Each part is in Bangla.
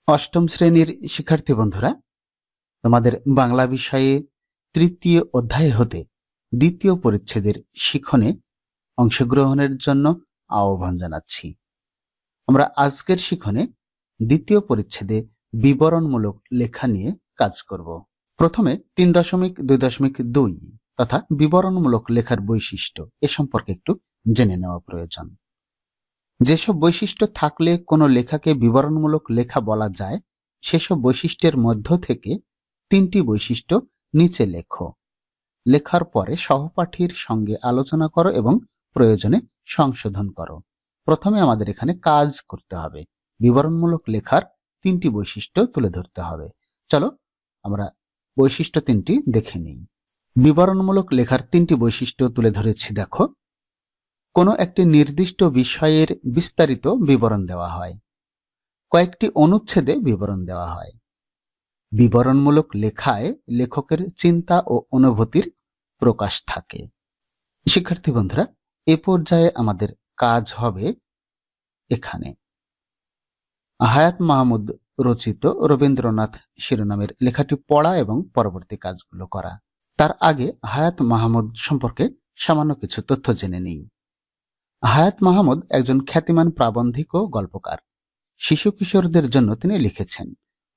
অষ্টম শ্রেণীর শিক্ষার্থী বন্ধুরা, তোমাদের বাংলা বিষয়ে তৃতীয় অধ্যায় হতে দ্বিতীয় পরিচ্ছেদের শিখনে অংশগ্রহণের জন্য আহ্বান জানাচ্ছি। আমরা আজকের শিখনে দ্বিতীয় পরিচ্ছেদে বিবরণমূলক লেখা নিয়ে কাজ করব। প্রথমে 3.2.2 তথা বিবরণমূলক লেখার বৈশিষ্ট্য এ সম্পর্কে একটু জেনে নেওয়া প্রয়োজন। যেসব বৈশিষ্ট্য থাকলে কোনো লেখাকে বিবরণমূলক লেখা বলা যায়, সেসব বৈশিষ্ট্যের মধ্য থেকে 3টি বৈশিষ্ট্য নিচে লেখো। লেখার পরে সহপাঠীর সঙ্গে আলোচনা করো এবং প্রয়োজনে সংশোধন করো। প্রথমে আমাদের এখানে কাজ করতে হবে, বিবরণমূলক লেখার 3টি বৈশিষ্ট্য তুলে ধরতে হবে। চলো আমরা বৈশিষ্ট্য 3টি দেখে নিই। বিবরণমূলক লেখার 3টি বৈশিষ্ট্য তুলে ধরেছি, দেখো। কোনো একটি নির্দিষ্ট বিষয়ের বিস্তারিত বিবরণ দেওয়া হয়, কয়েকটি অনুচ্ছেদে বিবরণ দেওয়া হয়। বিবরণমূলক লেখায় লেখকের চিন্তা ও অনুভূতির প্রকাশ থাকে। শিক্ষার্থী বন্ধুরা, এ পর্যায়ে আমাদের কাজ হবে এখানে হায়াত মাহমুদ রচিত রবীন্দ্রনাথ শিরোনামের লেখাটি পড়া এবং পরবর্তী কাজগুলো করা। তার আগে হায়াত মাহমুদ সম্পর্কে সামান্য কিছু তথ্য জেনে নিই। হায়াত মাহমুদ একজন খ্যাতিমান প্রাবন্ধিক ও গল্পকার। শিশু কিশোরদের জন্য তিনি লিখেছেন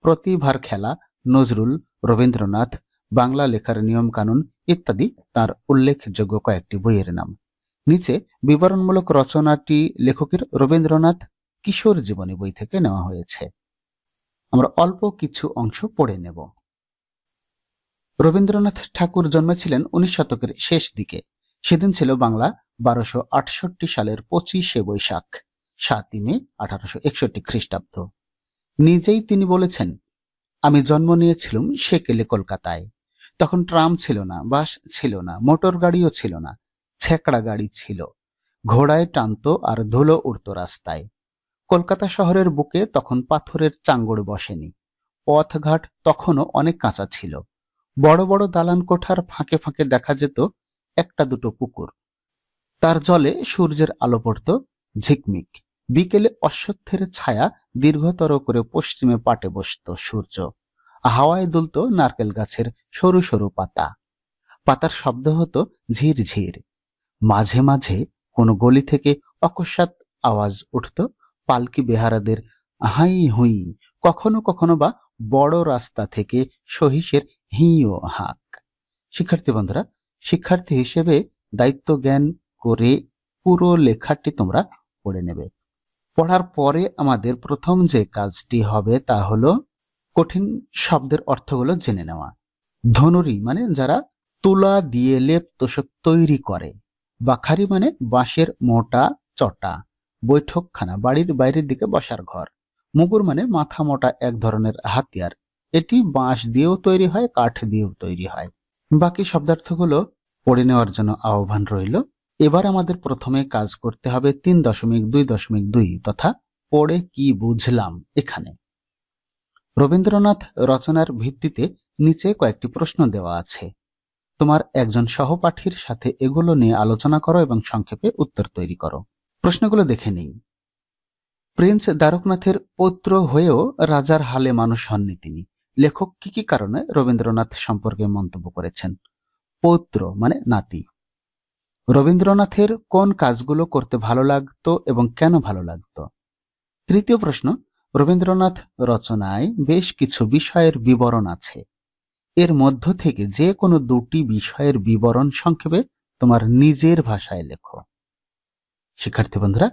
প্রতিভার খেলা, নজরুল, রবীন্দ্রনাথ, বাংলা লেখার নিয়ম কানুন ইত্যাদি তার উল্লেখযোগ্য কয়েকটি বইয়ের নাম। নিচে বিবরণমূলক রচনাটি লেখকের রবীন্দ্রনাথ কিশোর জীবনী বই থেকে নেওয়া হয়েছে। আমরা অল্প কিছু অংশ পড়ে নেব। রবীন্দ্রনাথ ঠাকুর জন্মেছিলেন 19 শতকের শেষ দিকে। সেদিন ছিল বাংলা 1268 সালের 25শে বৈশাখ, 7ই মে 1861 খ্রিস্টাব্দ। নিজেই তিনি বলেছেন, আমি জন্ম নিয়েছিলাম সেকেলে কলকাতায়। তখন ট্রাম ছিল না, বাস ছিল না, মোটর গাড়িও ছিল না, ছেকড়া গাড়ি ছিল, ঘোড়ায় টানতো আর ধুলো উড়তো রাস্তায়। কলকাতা শহরের বুকে তখন পাথরের চাঙ্গড় বসেনি, পথঘাট তখনও অনেক কাঁচা ছিল। বড় বড় দালান কোঠার ফাঁকে ফাঁকে দেখা যেত একটা দুটো পুকুর, তার জলে সূর্যের আলো পড়ত ঝিকমিক। বিকেলে অশ্বত্থের ছায়া দীর্ঘতর করে পশ্চিমে পাটে বসত সূর্য। হাওয়ায় দুলত নারকেল গাছের সরু সরু পাতা, পাতার শব্দ হতো ঝিরঝির। মাঝে মাঝে কোনো গলি থেকে অকস্মাৎ আওয়াজ উঠত পালকি বেহারাদের হাই হুই, কখনো কখনো বা বড় রাস্তা থেকে সহিসের হিঁ ও হাঁক। শিক্ষার্থী বন্ধুরা, শিক্ষার্থী হিসেবে দায়িত্ব জ্ঞান করে পুরো লেখাটি তোমরা পড়ে নেবে। পড়ার পরে আমাদের প্রথম যে কাজটি হবে তা হলো কঠিন শব্দের অর্থগুলো জেনে নেওয়া। ধনুরি মানে যারা তুলা দিয়ে লেপ তোষক তৈরি করে। বাখারি মানে বাঁশের মোটা চটা বৈঠকখানা, বাড়ির বাইরের দিকে বসার ঘর। মুগুর মানে মাথা মোটা এক ধরনের হাতিয়ার, এটি বাঁশ দিয়েও তৈরি হয়, কাঠ দিয়েও তৈরি হয়। বাকি শব্দার্থগুলো পড়ে নেওয়ার জন্য আহ্বান রইল। এবার আমাদের প্রথমে কাজ করতে হবে 3.2.2 তথা পড়ে কি বুঝলাম। এখানে রবীন্দ্রনাথ রচনার ভিত্তিতে নিচে কয়েকটি প্রশ্ন দেওয়া আছে। তোমার একজন সহপাঠীর সাথে এগুলো নিয়ে আলোচনা করো এবং সংক্ষেপে উত্তর তৈরি করো। প্রশ্নগুলো দেখে নিই। প্রিন্স দ্বারকনাথের পৌত্র হয়েও রাজার হালে মানুষ হননি তিনি। লেখক কি কি কারণে রবীন্দ্রনাথ সম্পর্কে মন্তব্য করেছেন? পৌত্র মানে নাতি। রবীন্দ্রনাথের কোন কাজগুলো করতে ভালো লাগতো এবং কেন ভালো লাগতো? তৃতীয় প্রশ্ন, রবীন্দ্রনাথ রচনায় বেশ কিছু বিষয়ের বিবরণ আছে, এর মধ্য থেকে যে কোনো দুটি বিষয়ের বিবরণ সংক্ষেপে তোমার নিজের ভাষায় লেখো। শিক্ষার্থী বন্ধুরা,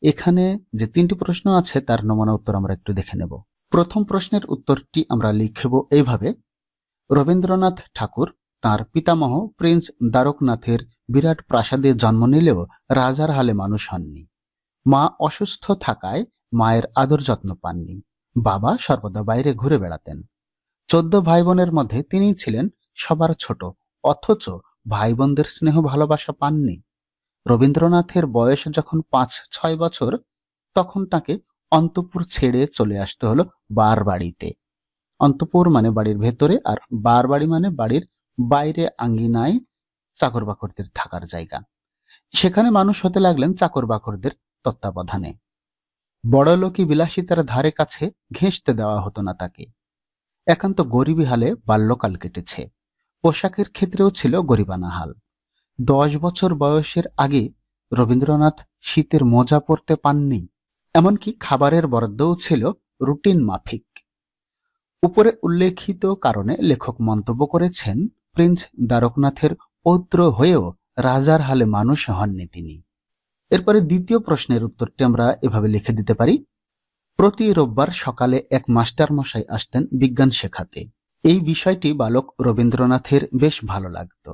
এখানে যে 3টি প্রশ্ন আছে তার নমুনা উত্তর আমরা একটু দেখে নেব। প্রথম প্রশ্নের উত্তরটি আমরা লিখব এইভাবে: রবীন্দ্রনাথ ঠাকুর তার পিতামহ প্রিন্স দ্বারকনাথের বিরাট প্রাসাদে জন্ম নিলেও রাজার হালে মানুষ হননি। মা অসুস্থ থাকায় মায়ের আদর যত্ন পাননি। বাবা সর্বদা বাইরে ঘুরে বেড়াতেন। 14 ভাই বোনের মধ্যে তিনিই ছিলেন সবার ছোট, অথচ ভাই বোনদের স্নেহ ভালোবাসা পাননি। রবীন্দ্রনাথের বয়স যখন 5-6 বছর, তখন তাকে অন্তঃপুর ছেড়ে চলে আসতে হলো বারবাড়িতে। অন্তঃপুর মানে বাড়ির ভেতরে, আর বারবাড়ি মানে বাড়ির বাইরে আঙ্গিনায় চাকর বাকরদের থাকার জায়গা। সেখানে মানুষ হতে লাগলেন চাকর বাকরদের তত্ত্বাবধানে। বড়লোকি বিলাসিতার ধারে কাছে ঘেঁষতে দেওয়া হতো না তাকে। একান্ত গরিবী হালে বাল্যকাল কেটেছে। পোশাকের ক্ষেত্রেও ছিল গরিবানা হাল। 10 বছর বয়সের আগে রবীন্দ্রনাথ শীতের মোজা পরতে পাননি। এমনকি খাবারের বরাদ্দও ছিল রুটিন মাফিক। উপরে উল্লেখিত কারণে লেখক মন্তব্য করেছেন, প্রিন্স দ্বারকনাথের পৌত্র হয়েও রাজার হালে মানুষ হননি তিনি। এরপরে দ্বিতীয় প্রশ্নের উত্তরটি আমরা এভাবে লিখে দিতে পারি। প্রতি রোববার সকালে এক মাস্টার মশাই আসতেন বিজ্ঞান শেখাতে। এই বিষয়টি বালক রবীন্দ্রনাথের বেশ ভালো লাগত,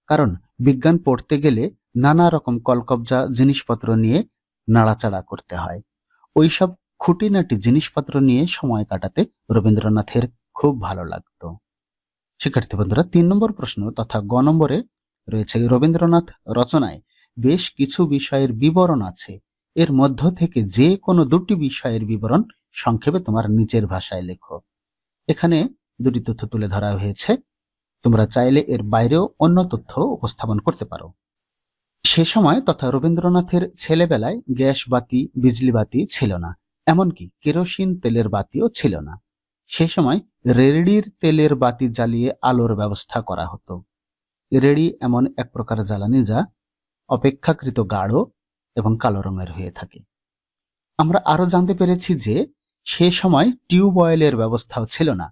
কারণ বিজ্ঞান পড়তে গেলে নানা রকম কলকবজা জিনিসপত্র নিয়ে নাড়াচাড়া করতে হয়। ওইসব খুঁটিনাটি জিনিসপত্র নিয়ে সময় কাটাতে রবীন্দ্রনাথের খুব ভালো লাগত। শিক্ষার্থী বন্ধুরা, 3 নম্বর প্রশ্ন তথা গ নম্বরে রয়েছে, রবীন্দ্রনাথ রচনায় বেশ কিছু বিষয়ের বিবরণ আছে, এর মধ্য থেকে যে কোনো দুটি বিষয়ের বিবরণ সংক্ষেপে তোমার নিজের ভাষায় লেখো। এখানে দুটি তথ্য তুলে ধরা হয়েছে, তোমরা চাইলে এর বাইরেও অন্য তথ্য উপস্থাপন করতে পারো। সে সময় তথা রবীন্দ্রনাথের ছেলেবেলায় গ্যাস বাতি, বিজলি বাতি ছিল না, এমনকি কেরোসিন তেলের বাতিও ছিল না। সে সময় রেড়ির তেলের বাতি জ্বালিয়ে আলোর ব্যবস্থা করা হতো। রেড়ি এমন এক প্রকার জ্বালানি যা অপেক্ষাকৃত গাঢ় এবং কালো রঙের হয়ে থাকে। আমরা আরো জানতে পেরেছি যে সে সময় টিউবওয়েলের ব্যবস্থাও ছিল না।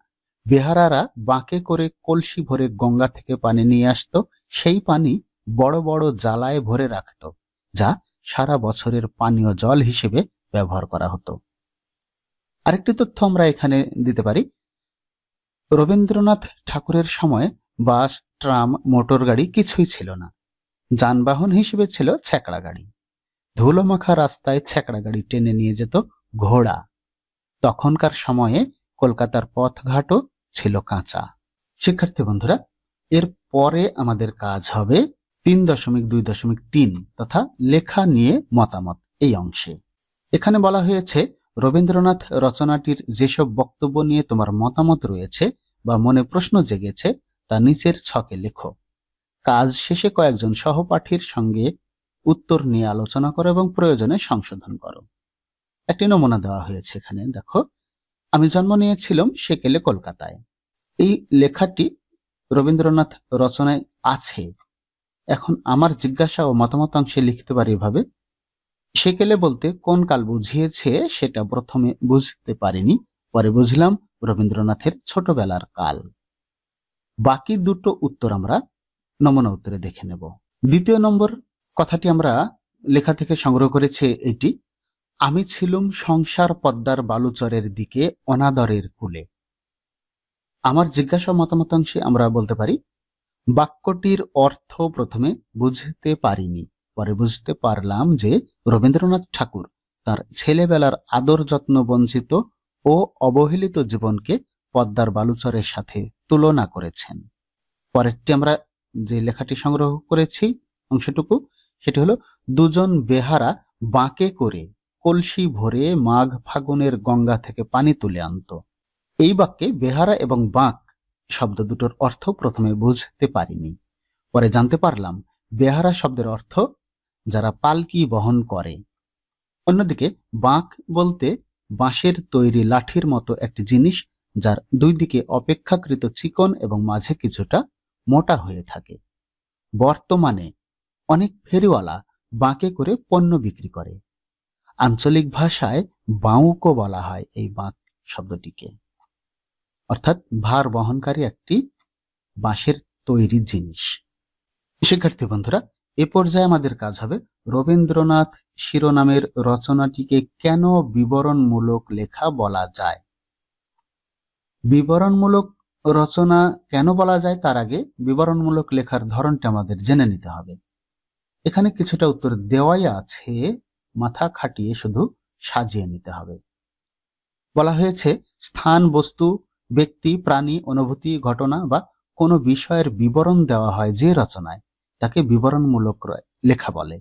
বেহারারা বাঁকে করে কলসি ভরে গঙ্গা থেকে পানি নিয়ে আসতো। সেই পানি বড় বড় জালায় ভরে রাখত, যা সারা বছরের পানীয় জল হিসেবে ব্যবহার করা হতো। আরেকটি তথ্য আমরা এখানে দিতে পারি, রবীন্দ্রনাথ ঠাকুরের সময় বাস, ট্রাম, মোটর গাড়ি কিছুই ছিল না। যানবাহন হিসেবে ছিল ছ্যাকড়া গাড়ি। ধুলোমাখা রাস্তায় ছ্যাকড়া গাড়ি টেনে নিয়ে যেত ঘোড়া। তখনকার সময়ে কলকাতার পথঘাটও ছিল কাঁচা। শিক্ষার্থী বন্ধুরা, এর পরে আমাদের কাজ হবে 3.2.3 তথা লেখা নিয়ে মতামত এই অংশে। এখানে বলা হয়েছে, রবীন্দ্রনাথ রচনাটির যেসব বক্তব্য নিয়ে তোমার মতামত রয়েছে বা মনে প্রশ্ন জেগেছে তা নিচের ছকে লেখো। কাজ শেষে কয়েকজন সহপাঠীর সঙ্গে উত্তর নিয়ে আলোচনা করো এবং প্রয়োজনে সংশোধন করো। একটি নমুনা দেওয়া হয়েছে এখানে, দেখো। আমি জন্ম নিয়েছিলাম সেকেলে কলকাতায়। এই লেখাটি রবীন্দ্রনাথ রচনায় আছে। এখন আমার জিজ্ঞাসা ও মতামত অংশে লিখতে পারি এভাবে, সেকেলে বলতে কোন কাল বুঝিয়েছে সেটা প্রথমে বুঝতে পারিনি, পরে বুঝলাম রবীন্দ্রনাথের ছোটবেলার কাল। বাকি দুটো উত্তর আমরা নমুনা উত্তরে দেখে নেব। দ্বিতীয় নম্বর কথাটি আমরা লেখা থেকে সংগ্রহ করেছি এটি, আমি ছিলুম সংসার পদ্মার বালুচরের দিকে অনাদরের কূলে। আমার জিজ্ঞাসা মতামতাংশে আমরা বলতে পারি, বাক্যটির অর্থ প্রথমে বুঝতে পারিনি, পরে বুঝতে পারলাম যে রবীন্দ্রনাথ ঠাকুর তার ছেলেবেলার আদর যত্ন বঞ্চিত ও অবহেলিত জীবনকে পদ্মার বালুচরের সাথে তুলনা করেছেন। পরেরটি আমরা যে লেখাটি সংগ্রহ করেছি অংশটুকু, সেটি হলো, দুজন বেহারা বাঁকে করে কলসি ভরে মাঘ ফাগুনের গঙ্গা থেকে পানি তুলে আনত। এই বাক্যে বেহারা এবং বাঁক শব্দ দুটোর অর্থ প্রথমে বুঝতে পারিনি, পরে জানতে পারলাম বেহারা শব্দের অর্থ যারা পালকি বহন করে। অন্যদিকে বাঁক বলতে বাঁশের তৈরি লাঠির মতো একটি জিনিস, যার দুই দিকে অপেক্ষাকৃত চিকন এবং মাঝে কিছুটা মোটা হয়ে থাকে। বর্তমানে অনেক ফেরিওয়ালা বাঁকে করে পণ্য বিক্রি করে। আঞ্চলিক ভাষায় বাউকও বলা হয় এই বাঁক শব্দটিকে, অর্থাৎ ভার বহনকারী একটি বাঁশের তৈরি জিনিস। শিক্ষার্থী বন্ধুরা, এ পর্যায়ে আমাদের কাজ হবে রবীন্দ্রনাথ শিরোনামের রচনাটিকে কেন বিবরণমূলক লেখা বলা যায়। বিবরণমূলক রচনা কেন বলা যায় তার আগে বিবরণমূলক লেখার ধরনটা আমাদের জেনে নিতে হবে। এখানে কিছুটা উত্তর দেওয়াই আছে, মাথা খাটিয়ে শুধু সাজিয়ে নিতে হবে। বলা হয়েছে, স্থান, বস্তু, ব্যক্তি, প্রাণী, অনুভূতি, ঘটনা বা কোনো বিষয়ের বিবরণ দেওয়া হয় যে রচনায়, তাকে বিবরণমূলক লেখা বলে।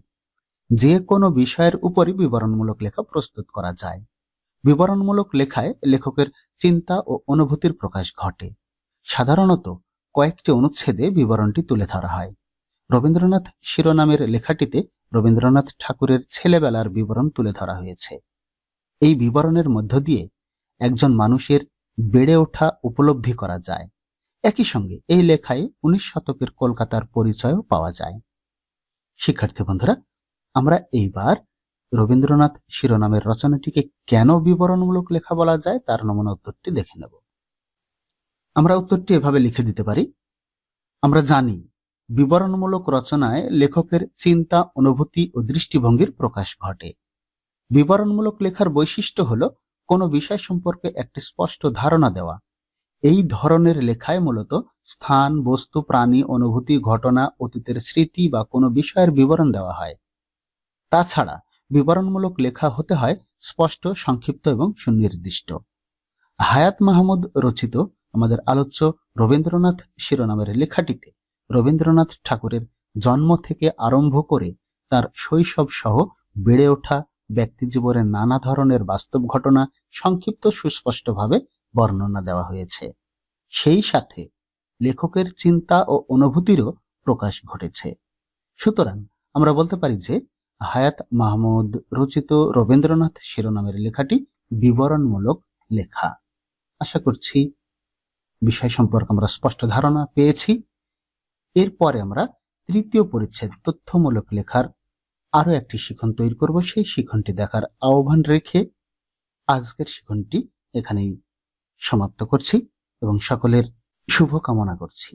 যে কোনো বিষয়ের উপরই বিবরণমূলক লেখা প্রস্তুত করা যায়। বিবরণমূলক লেখায় লেখকের চিন্তা ও অনুভূতির প্রকাশ ঘটে। সাধারণত কয়েকটি অনুচ্ছেদে বিবরণটি তুলে ধরা হয়। রবীন্দ্রনাথ শিরোনামের লেখাটিতে রবীন্দ্রনাথ ঠাকুরের ছেলেবেলার বিবরণ তুলে ধরা হয়েছে। এই বিবরণের মধ্য দিয়ে একজন মানুষের বেড়ে ওঠা উপলব্ধি করা যায়। একই সঙ্গে এই লেখায় 19 শতকের কলকাতার পরিচয়ও পাওয়া যায়। শিক্ষার্থী বন্ধুরা, আমরা এইবার রবীন্দ্রনাথ শিরোনামের রচনাটিকে কেন বিবরণমূলক লেখা বলা যায় তার নমুনা উত্তরটি দেখে নেব। আমরা উত্তরটি এভাবে লিখে দিতে পারি। আমরা জানি বিবরণমূলক রচনায় লেখকের চিন্তা, অনুভূতি ও দৃষ্টিভঙ্গির প্রকাশ ঘটে। বিবরণমূলক লেখার বৈশিষ্ট্য হল কোনো বিষয় সম্পর্কে একটি স্পষ্ট ধারণা দেওয়া। এই ধরনের লেখায় মূলত স্থান, বস্তু, প্রাণী, অনুভূতি, ঘটনা, অতীতের স্মৃতি বা কোনো বিষয়ের বিবরণ দেওয়া হয়। তাছাড়া বিবরণমূলক লেখা হতে হয় স্পষ্ট, সংক্ষিপ্ত এবং সুনির্দিষ্ট। হায়াত মাহমুদ রচিত আমাদের আলোচ্য রবীন্দ্রনাথ শিরোনামের লেখাটিতে রবীন্দ্রনাথ ঠাকুরের জন্ম থেকে আরম্ভ করে তার শৈশব সহ বেড়ে ওঠা ব্যক্তি জীবনের নানা ধরনের বাস্তব ঘটনা সংক্ষিপ্ত সুস্পষ্টভাবে বর্ণনা দেওয়া হয়েছে। সেই সাথে লেখকের চিন্তা ও অনুভূতিরও প্রকাশ ঘটেছে। সুতরাং আমরা বলতে পারি যে হায়াত মাহমুদ রচিত রবীন্দ্রনাথ শিরোনামের লেখাটি বিবরণমূলক লেখা। আশা করছি বিষয় সম্পর্কে আমরা স্পষ্ট ধারণা পেয়েছি। এরপরে আমরা তৃতীয় পরিচ্ছেদ তথ্যমূলক লেখার আরো একটি শিখন তৈরি করব। সেই শিখনটি দেখার আহ্বান রেখে আজকের শিখনটি এখানেই সমাপ্ত করছি এবং সকলের শুভ কামনা করছি।